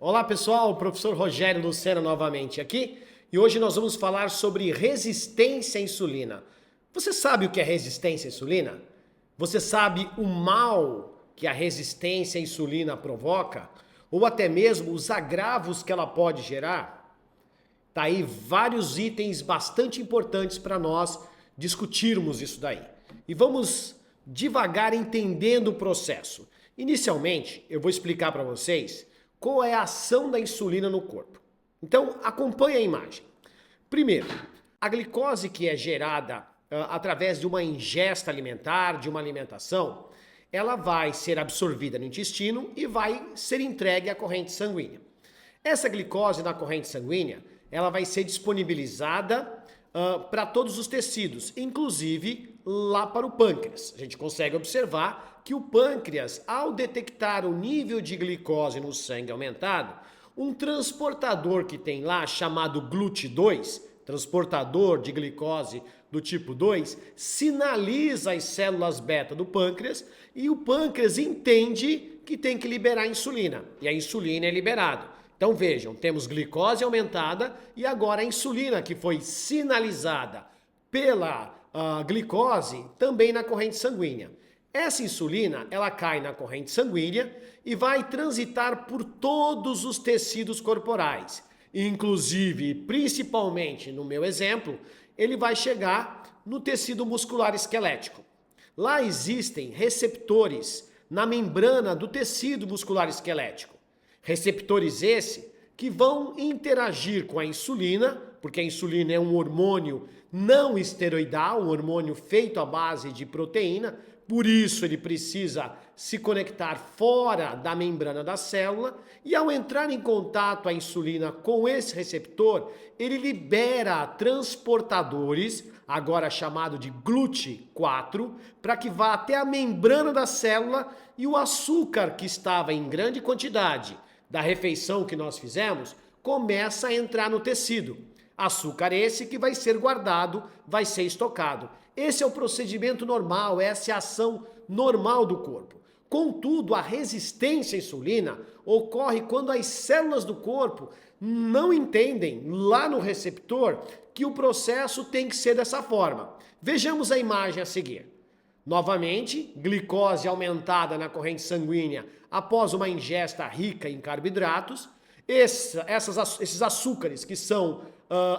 Olá pessoal, professor Rogério Lucena novamente aqui e hoje nós vamos falar sobre resistência à insulina. Você sabe o que é resistência à insulina? Você sabe o mal que a resistência à insulina provoca? Ou até mesmo os agravos que ela pode gerar? Tá aí vários itens bastante importantes para nós discutirmos isso daí. E vamos devagar entendendo o processo. Inicialmente, eu vou explicar para vocês qual é a ação da insulina no corpo. Então, acompanhe a imagem. Primeiro, a glicose que é gerada através de uma ingesta alimentar, de uma alimentação, ela vai ser absorvida no intestino e vai ser entregue à corrente sanguínea. Essa glicose na corrente sanguínea, ela vai ser disponibilizada para todos os tecidos, inclusive lá para o pâncreas. A gente consegue observar que o pâncreas, ao detectar o nível de glicose no sangue aumentado, um transportador que tem lá, chamado GLUT2, transportador de glicose do tipo 2, sinaliza as células beta do pâncreas e o pâncreas entende que tem que liberar insulina. E a insulina é liberada. Então vejam, temos glicose aumentada e agora a insulina que foi sinalizada pela glicose também na corrente sanguínea. Essa insulina, ela cai na corrente sanguínea e vai transitar por todos os tecidos corporais. Inclusive, principalmente no meu exemplo, ele vai chegar no tecido muscular esquelético. Lá existem receptores na membrana do tecido muscular esquelético. Receptores esse que vão interagir com a insulina, porque a insulina é um hormônio não esteroidal, um hormônio feito à base de proteína, por isso ele precisa se conectar fora da membrana da célula e ao entrar em contato a insulina com esse receptor, ele libera transportadores, agora chamado de GLUT4, para que vá até a membrana da célula e o açúcar que estava em grande quantidade da refeição que nós fizemos, começa a entrar no tecido. Açúcar esse que vai ser guardado, vai ser estocado. Esse é o procedimento normal, essa é a ação normal do corpo. Contudo, a resistência à insulina ocorre quando as células do corpo não entendem lá no receptor que o processo tem que ser dessa forma. Vejamos a imagem a seguir. Novamente, glicose aumentada na corrente sanguínea após uma ingesta rica em carboidratos. Esses açúcares que são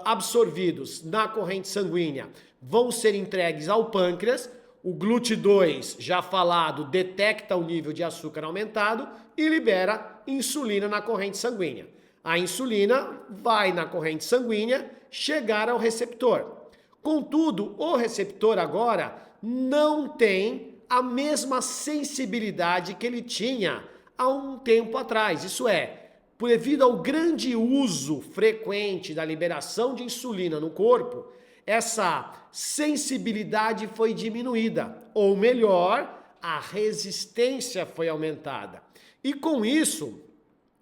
absorvidos na corrente sanguínea vão ser entregues ao pâncreas. O GLUT2, já falado, detecta o nível de açúcar aumentado e libera insulina na corrente sanguínea. A insulina vai na corrente sanguínea chegar ao receptor. Contudo, o receptor agora não tem a mesma sensibilidade que ele tinha há um tempo atrás. Isso é, devido ao grande uso frequente da liberação de insulina no corpo, essa sensibilidade foi diminuída, ou melhor, a resistência foi aumentada. E com isso,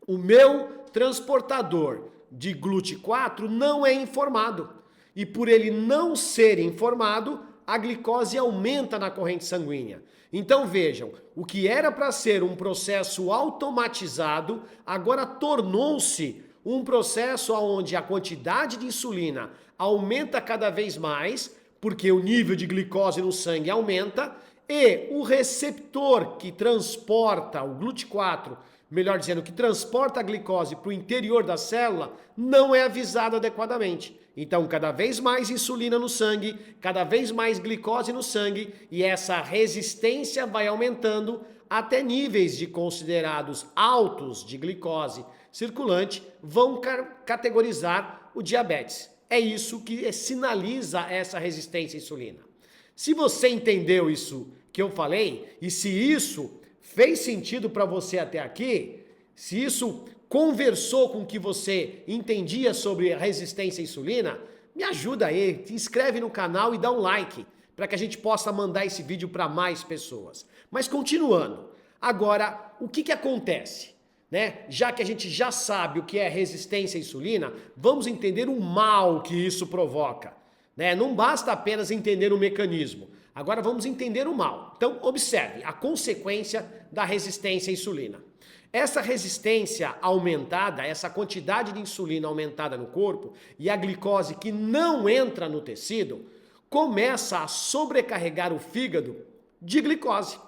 o meu transportador de GLUT4 não é informado. E por ele não ser informado, a glicose aumenta na corrente sanguínea. Então vejam, o que era para ser um processo automatizado, agora tornou-se um processo onde a quantidade de insulina aumenta cada vez mais, porque o nível de glicose no sangue aumenta, e o receptor que transporta o GLUT4, melhor dizendo, que transporta a glicose para o interior da célula, não é avisado adequadamente. Então, cada vez mais insulina no sangue, cada vez mais glicose no sangue, e essa resistência vai aumentando até níveis de considerados altos de glicose circulante, vão categorizar o diabetes. É isso que sinaliza essa resistência à insulina. Se você entendeu isso que eu falei, e se isso fez sentido para você até aqui, se isso conversou com o que você entendia sobre a resistência à insulina, me ajuda aí, se inscreve no canal e dá um like, para que a gente possa mandar esse vídeo para mais pessoas. Mas continuando, agora, o que acontece? Já que a gente já sabe o que é resistência à insulina, vamos entender o mal que isso provoca. Não basta apenas entender o mecanismo. Agora vamos entender o mal. Então, observe a consequência da resistência à insulina. Essa resistência aumentada, essa quantidade de insulina aumentada no corpo e a glicose que não entra no tecido, começa a sobrecarregar o fígado de glicose.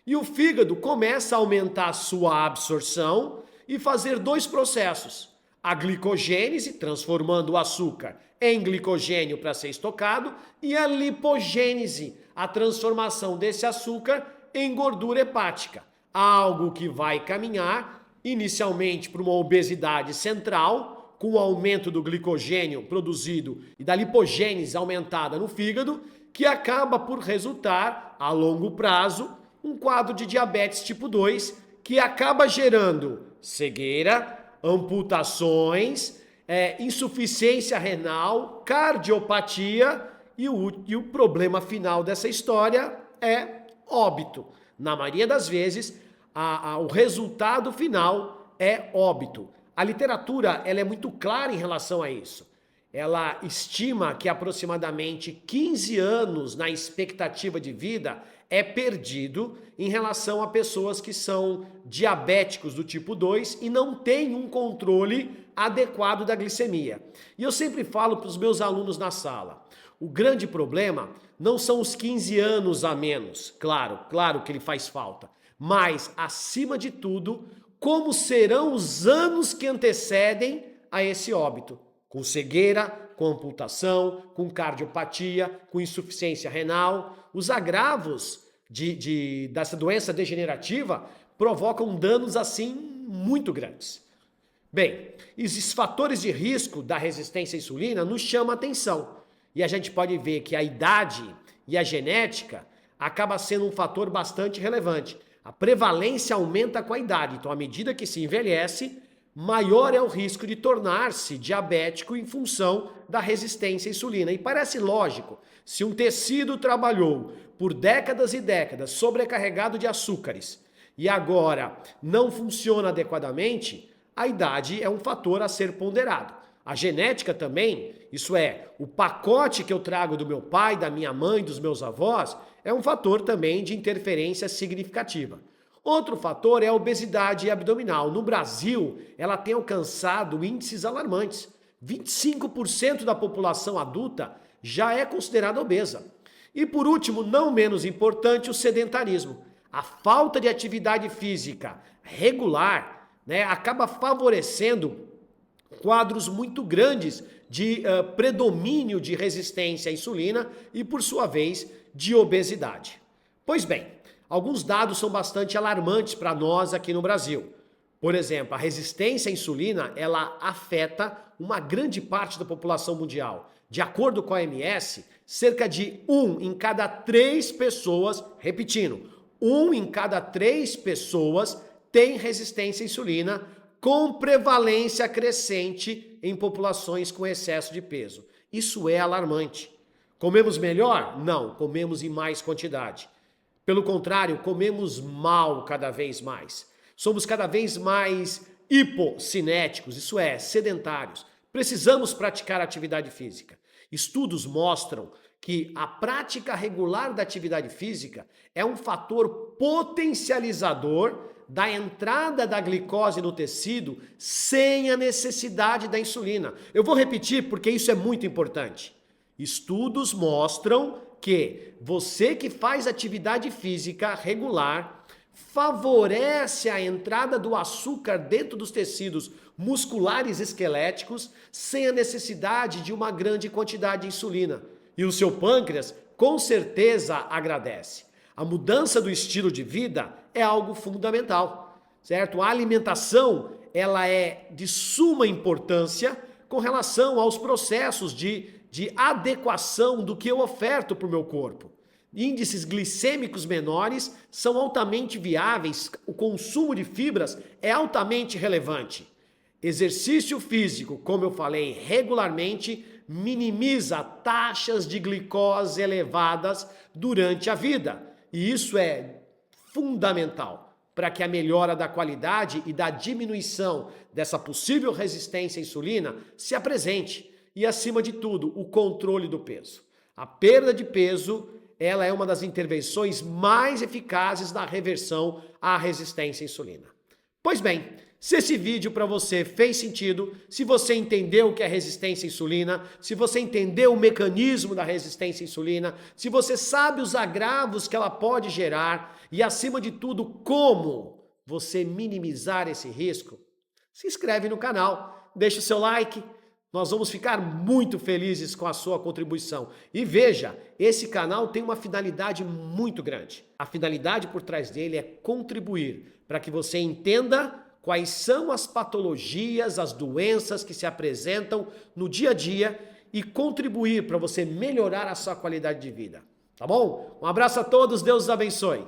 E o fígado começa a aumentar a sua absorção e fazer dois processos. A glicogênese, transformando o açúcar em glicogênio para ser estocado, e a lipogênese, a transformação desse açúcar em gordura hepática. Algo que vai caminhar inicialmente para uma obesidade central, com o aumento do glicogênio produzido e da lipogênese aumentada no fígado, que acaba por resultar, a longo prazo, um quadro de diabetes tipo 2, que acaba gerando cegueira, amputações, insuficiência renal, cardiopatia e o problema final dessa história é óbito. Na maioria das vezes, o resultado final é óbito. A literatura ela é muito clara em relação a isso. Ela estima que aproximadamente 15 anos na expectativa de vida é perdido em relação a pessoas que são diabéticos do tipo 2 e não têm um controle adequado da glicemia. E eu sempre falo para os meus alunos na sala, o grande problema não são os 15 anos a menos, claro que ele faz falta, mas, acima de tudo, como serão os anos que antecedem a esse óbito, com cegueira, com amputação, com cardiopatia, com insuficiência renal. Os agravos dessa doença degenerativa provocam danos assim muito grandes. Bem, esses fatores de risco da resistência à insulina nos chamam a atenção. E a gente pode ver que a idade e a genética acaba sendo um fator bastante relevante. A prevalência aumenta com a idade, então à medida que se envelhece, maior é o risco de tornar-se diabético em função da resistência à insulina. E parece lógico, se um tecido trabalhou por décadas e décadas sobrecarregado de açúcares e agora não funciona adequadamente, a idade é um fator a ser ponderado. A genética também, isso é, o pacote que eu trago do meu pai, da minha mãe, dos meus avós, é um fator também de interferência significativa. Outro fator é a obesidade abdominal. No Brasil, ela tem alcançado índices alarmantes. 25% da população adulta já é considerada obesa. E por último, não menos importante, o sedentarismo. A falta de atividade física regular, acaba favorecendo quadros muito grandes de predomínio de resistência à insulina e, por sua vez, de obesidade. Pois bem, alguns dados são bastante alarmantes para nós aqui no Brasil. Por exemplo, a resistência à insulina, ela afeta uma grande parte da população mundial. De acordo com a OMS, cerca de 1 em cada 3 pessoas, repetindo, 1 em cada 3 pessoas tem resistência à insulina, com prevalência crescente em populações com excesso de peso. Isso é alarmante. Comemos melhor? Não, comemos em mais quantidade. Pelo contrário, comemos mal cada vez mais. Somos cada vez mais hipocinéticos, isso é, sedentários. Precisamos praticar atividade física. Estudos mostram que a prática regular da atividade física é um fator potencializador da entrada da glicose no tecido sem a necessidade da insulina. Eu vou repetir porque isso é muito importante. Estudos mostram que você que faz atividade física regular favorece a entrada do açúcar dentro dos tecidos musculares esqueléticos sem a necessidade de uma grande quantidade de insulina. E o seu pâncreas com certeza agradece. A mudança do estilo de vida é algo fundamental, certo? A alimentação, ela é de suma importância com relação aos processos de adequação do que eu oferto para o meu corpo. Índices glicêmicos menores são altamente viáveis, o consumo de fibras é altamente relevante. Exercício físico, como eu falei, regularmente minimiza taxas de glicose elevadas durante a vida. E isso é fundamental para que a melhora da qualidade e da diminuição dessa possível resistência à insulina se apresente. E, acima de tudo, o controle do peso. A perda de peso, ela é uma das intervenções mais eficazes na reversão à resistência à insulina. Pois bem, se esse vídeo para você fez sentido, se você entendeu o que é resistência à insulina, se você entendeu o mecanismo da resistência à insulina, se você sabe os agravos que ela pode gerar e, acima de tudo, como você minimizar esse risco, se inscreve no canal, deixa o seu like. Nós vamos ficar muito felizes com a sua contribuição. E veja, esse canal tem uma finalidade muito grande. A finalidade por trás dele é contribuir para que você entenda quais são as patologias, as doenças que se apresentam no dia a dia e contribuir para você melhorar a sua qualidade de vida. Tá bom? Um abraço a todos, Deus os abençoe.